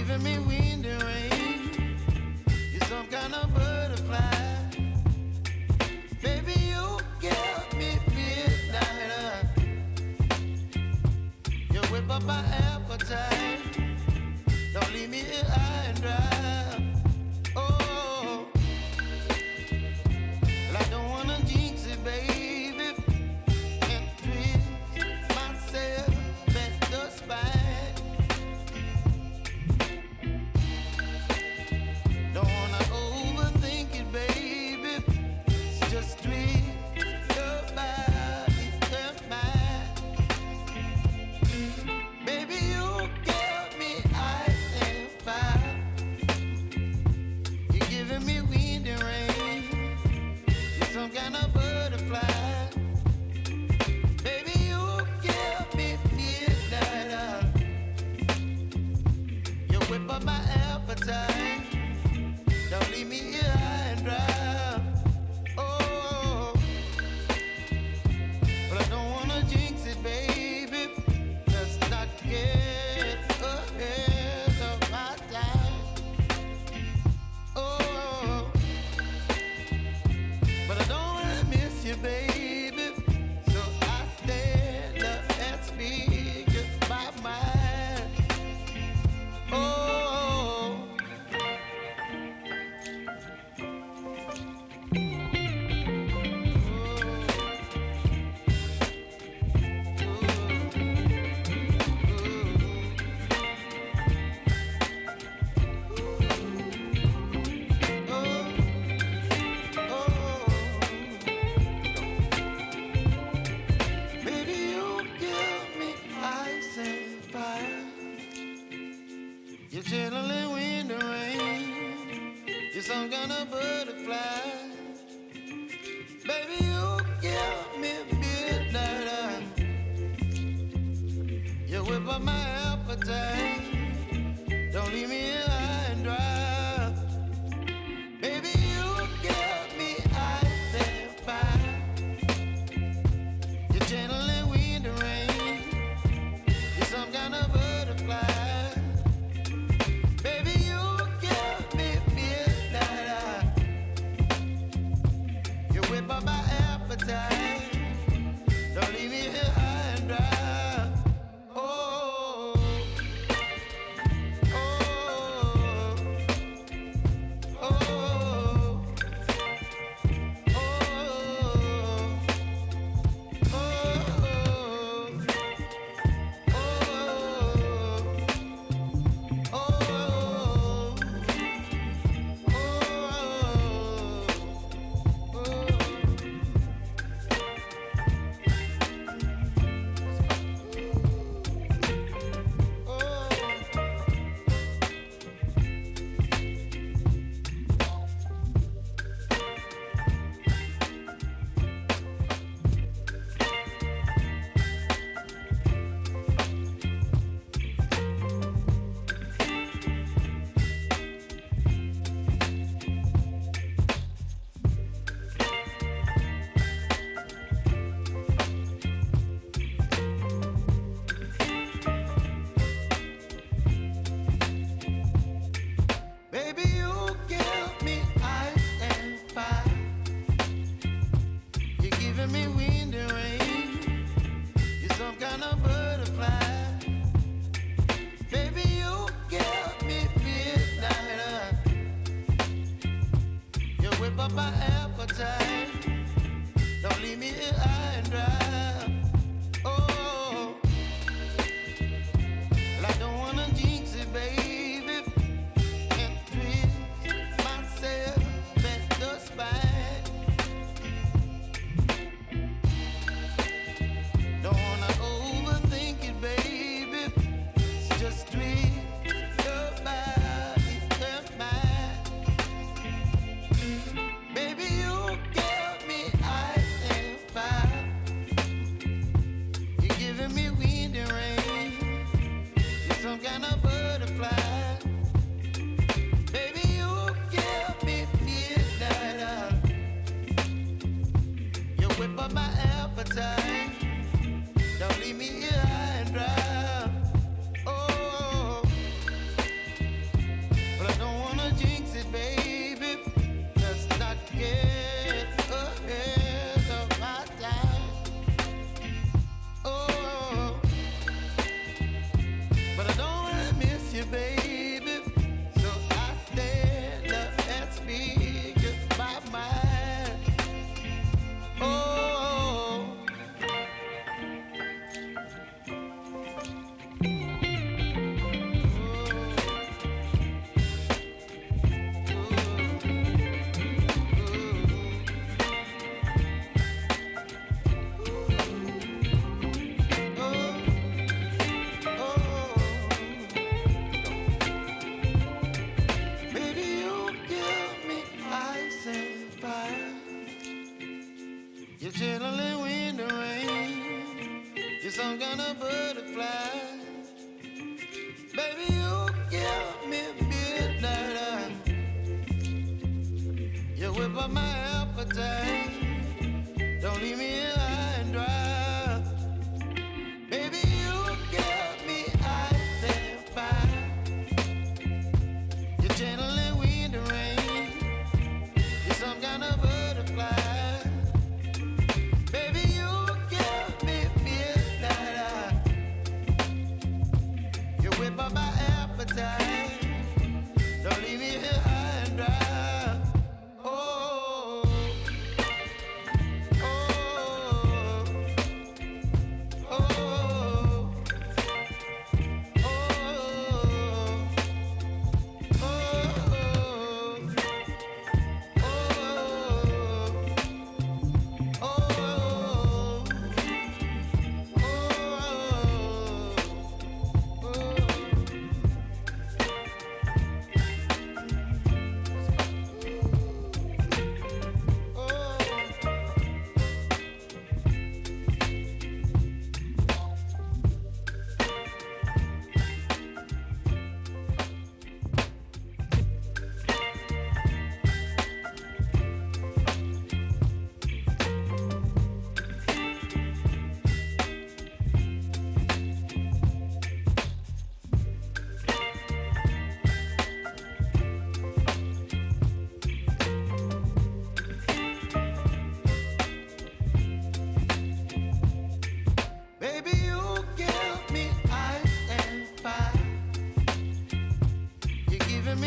giving me wind and rain. You're some kind of butterfly. Baby, you give me midnight. You whip up my appetite. Don't leave me here high and dry. Oh, well, I don't wanna jinx it, baby, and twist myself at the spine. Don't wanna overthink it, baby. It's just twist your body and mine. Baby, you give me ice and fire. You're giving me wind and rain. You're some kind of butterfly. Baby, you give me midnight. You whip up my appetite. Don't leave me here high and dry. Oh, but I don't wanna jinx it, baby. Let's not get ahead of my time. Oh, but I don't wanna miss you, baby. So I stand up and speak my mind. Oh. Baby, you give me ice and fire. You're chilling wind and rain. You're some kind of butterfly. Baby, you give me midnight. You whip up my appetite. Don't leave me here high and dry. Baby, you give me ice and fire. You're channeling wind and rain. You're some kind of butterfly. Baby, you give me midnight. You whip up my appetite. Don't leave me here high and dry. Oh.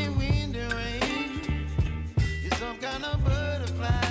only wind and rain. You're some kind of butterfly.